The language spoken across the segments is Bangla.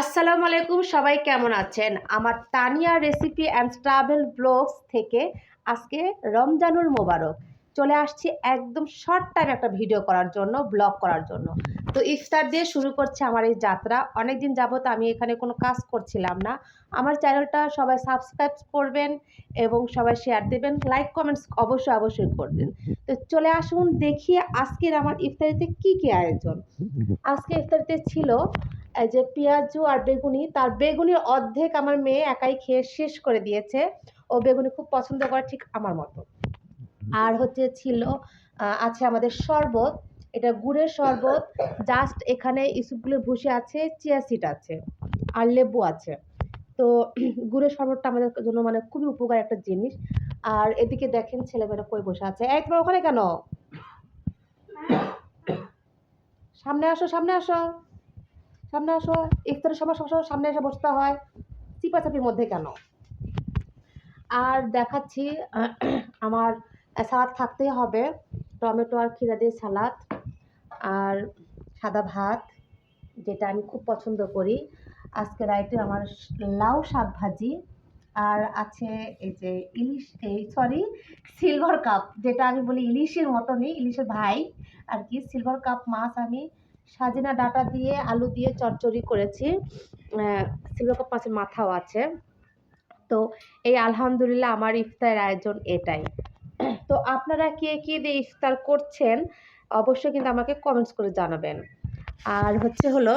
আসসালামু আলাইকুম, সবাই কেমন আছেন? আমার Tania recipe and travel blogs থেকে আজকে রমজানুল মোবারক চলে আসছি একদম শর্ট টাইম একটা ভিডিও করার জন্য, ব্লগ করার জন্য। তো ইফতার দিয়ে শুরু করছে আমার এই যাত্রা। অনেক দিন যাবত আমি এখানে কোনো কাজ করছিলাম না। আমার চ্যানেলটা সবাই সাবস্ক্রাইব করবেন এবং সবাই শেয়ার দেবেন, লাইক কমেন্টস অবশ্যই করবেন। তো চলে আসুন দেখি আজকের আমার ইফতারিতে কি আয়োজন। আজকে ইফতারিতে ছিল এই যে পেঁয়াজু আর বেগুনি, তার বেগুনির অর্ধেক আমার মেয়ে একাই খেয়ে শেষ করে দিয়েছে। ও বেগুনি খুব পছন্দ করে, ঠিক আমার মতো। আর হচ্ছে ছিল আছে আমাদের শরবত, এটা গুড়ের শরবত। জাস্ট এখানে ইসুপগুলোর ভুষি আছে, চিয়া সিড আছে আর লেবু আছে। তো গুড়ের শরবতটা আমাদের জন্য মানে খুবই উপকার একটা জিনিস। আর এদিকে দেখেন ছেলেমেয়েরা কই বসে আছে। এই তোমার ওখানে কেন? সামনে আসো, সামনে আসো, সামনে আসো। ইফতারের সময় সবসময় সামনে এসে বসতে হয়, চিপাচাপির মধ্যে কেন? আর দেখাচ্ছি আমার সালাদ থাকতেই হবে, টমেটো আর খিরা দিয়ে সালাদ, আর সাদা ভাত যেটা আমি খুব পছন্দ করি। আজকে রাইতে আমার লাউ শাক ভাজি, আর আছে এই যে ইলিশ, এই সরি সিলভার কাপ, যেটা আমি বলি ইলিশের মতনই, ইলিশের ভাই আর কি। সিলভার কাপ মাছ আমি সাজিনা ডাঁটা দিয়ে আলু দিয়ে চচ্চড়ি করেছি। সিলভার কাপ মাছের মাথাও আছে। তো এই আলহামদুলিল্লাহ আমার ইফতারের আয়োজন এটাই। তো আপনারা কে দিয়ে ইফতার করছেন অবশ্যই কিন্তু আমাকে কমেন্টস করে জানাবেন। আর হলো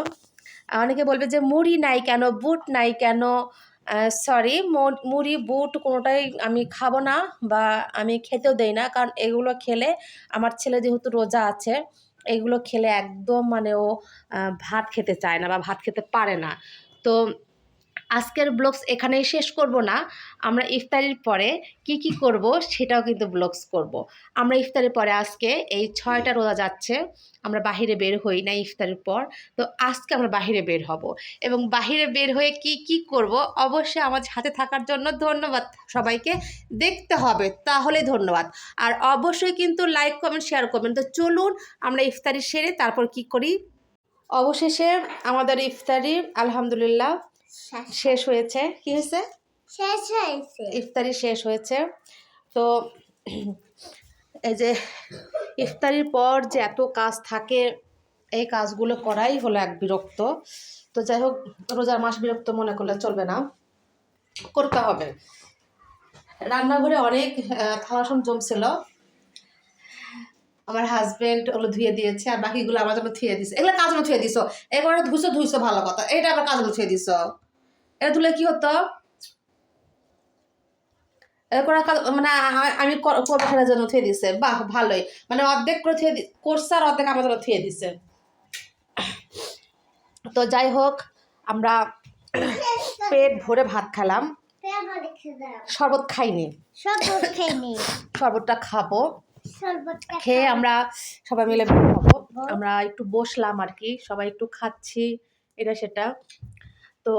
অনেকে বলবে যে মুড়ি নাই কেন, বুট নাই কেন। সরি, মুড়ি বুট কোনোটাই আমি খাবো না, বা আমি খেতেও দেই না, কারণ এগুলো খেলে আমার ছেলে যেহেতু রোজা আছে, এগুলো খেলে একদম মানে ও ভাত খেতে চায় না বা ভাত খেতে পারে না। তো আজকের ব্লগস এখানেই শেষ করব না। আমরা ইফতারির পরে কি করব সেটাও কিন্তু ব্লগস করব। আমরা ইফতারের পরে আজকে এই 6টা রোজা যাচ্ছে, আমরা বাহিরে বের হই না ইফতারের পর। তো আজকে আমরা বাহিরে বের হব, এবং বাহিরে বের হয়ে কি করব অবশ্যই আমার সাথে থাকার জন্য ধন্যবাদ সবাইকে। দেখতে হবে তাহলে ধন্যবাদ। আর অবশ্যই কিন্তু লাইক কমেন্ট শেয়ার করবেন। তো চলুন আমরা ইফতারি সেরে তারপর কি করি। অবশেষে আমাদের ইফতারি আলহামদুলিল্লাহ শেষ হয়েছে। কি হয়েছে? শেষ হয়েছে। ইফতারি শেষ হয়েছে। তো এই যে ইফতারির পর যে এত কাজ থাকে, এই কাজগুলো করাই হলো এক বিরক্ত। তো যাই হোক, রোজার মাস বিরক্ত মনে করলে চলবে না, করতে হবে। রান্নাঘরে অনেক থালা বাসন জমছিল, আমার হাজবেন্ড ওগুলো ধুয়ে দিয়েছে, আর বাকিগুলো আমার জন্য ধুয়ে দিছে। এগুলো কাজ জন্য ধুয়ে দিছো, এবারে ধুইছো ভালো কথা, এটা আবার কাজ জন্য ধুয়ে দিছো। এটা ধুলে কি হতো? এরপর মানে আমি করবার জন্য থুয়ে দিছে। বাহ, ভালোই, মানে অর্ধেক করে করছে আর অর্ধেক আমার জন্য থুয়ে দিছে। তো যাই হোক, আমরা পেট ভরে ভাত খেলাম, শরবত খাইনি, শরবতটা খাবো। খেয়ে আমরা সবাই মিলে বের হবো। আমরা একটু বসলাম আর কি, সবাই একটু খাচ্ছি এটা সেটা। তো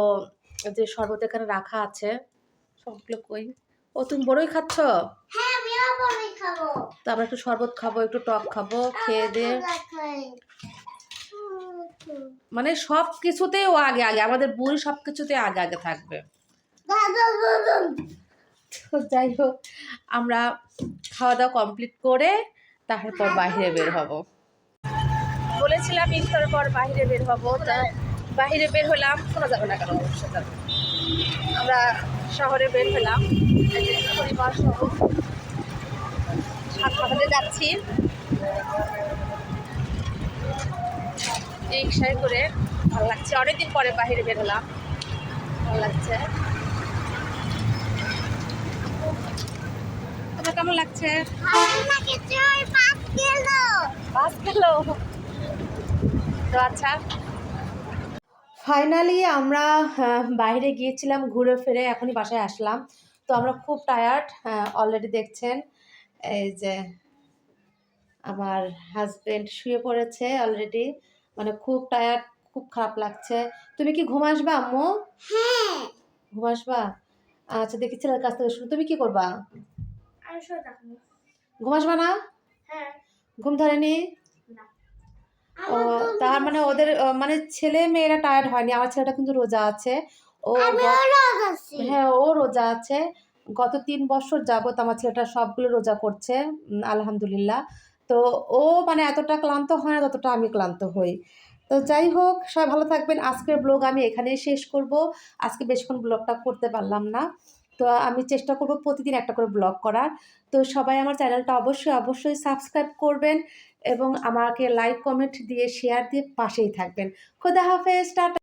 যে শরবত এখানে রাখা আছে, সবগুলো কই। ও, তুমি বড়ই খাচ্ছ? হ্যাঁ, আমিও বড়ই খাবো। তো আমরা একটু শরবত খাবো, একটু টক খাবো, খেয়ে দিয়ে মানে সব কিছুতেই ও আগে আমাদের বুড়ি সব কিছুতে আগে থাকবে। তো যাই হোক, আমরা খাওয়া দাওয়া কমপ্লিট করে তারপর বাইরে বের হব। বলেছিলাম ইফতারের পর বাইরে বের হব, তা বাইরে বের হলাম। শোনা যাবে না কেন, অবশ্যই যাবে। আমরা শহরে বের হলাম, পরিবার সহ হাসপাতালে যাচ্ছি রিক্সায় করে। ভালো লাগছে, অনেকদিন পরে বাইরে বের হলাম, ভালো লাগছে। তোমার কেমন লাগছে? বাস গেল। তো আচ্ছা, ফাইনালি আমরা বাইরে গিয়েছিলাম ঘুরে ফিরে, এখনই বাসায় আসলাম। তো আমরা খুব টায়ার্ড, অলরেডি দেখছেন এই যে আমার হাজবেন্ড শুয়ে পড়েছে অলরেডি, মানে খুব টায়ার্ড, খুব খারাপ লাগছে। তুমি কি ঘুম আসবা আম্মু? হ্যাঁ, ঘুম আসবা? আচ্ছা, দেখি ছেলের কাছ থেকে শুনো, তুমি কি করবা? ঘুম আসবা না? হ্যাঁ। ঘুম ধরেনি? না। ও তার মানে ওদের মানে ছেলে মেয়েরা টায়ার্ড হয়নি। আমার ছেলেটা কিন্তু রোজা আছে। ও আমিও রোজা আছি। হ্যাঁ, ও রোজা আছে। গত ৩ বছর যাবৎ আমার ছেলেটা সবগুলো রোজা করছে। আলহামদুলিল্লাহ। তো ও মানে এতটা ক্লান্ত হয় না যতটা আমি ক্লান্ত হই। তো যাই হোক, সবাই ভালো থাকবেন। আজকের ব্লগ আমি এখানেই শেষ করব। আজকে বেশিক্ষণ ব্লগটা করতে পারলাম না। তো আমি চেষ্টা করব প্রতিদিন একটা করে ব্লগ করার। তো সবাই আমার চ্যানেলটা অবশ্যই সাবস্ক্রাইব করবেন এবং আমাকে লাইক, কমেন্ট দিয়ে শেয়ার দিয়ে পাশেই থাকবেন। খোদা হাফেজ, টাটা।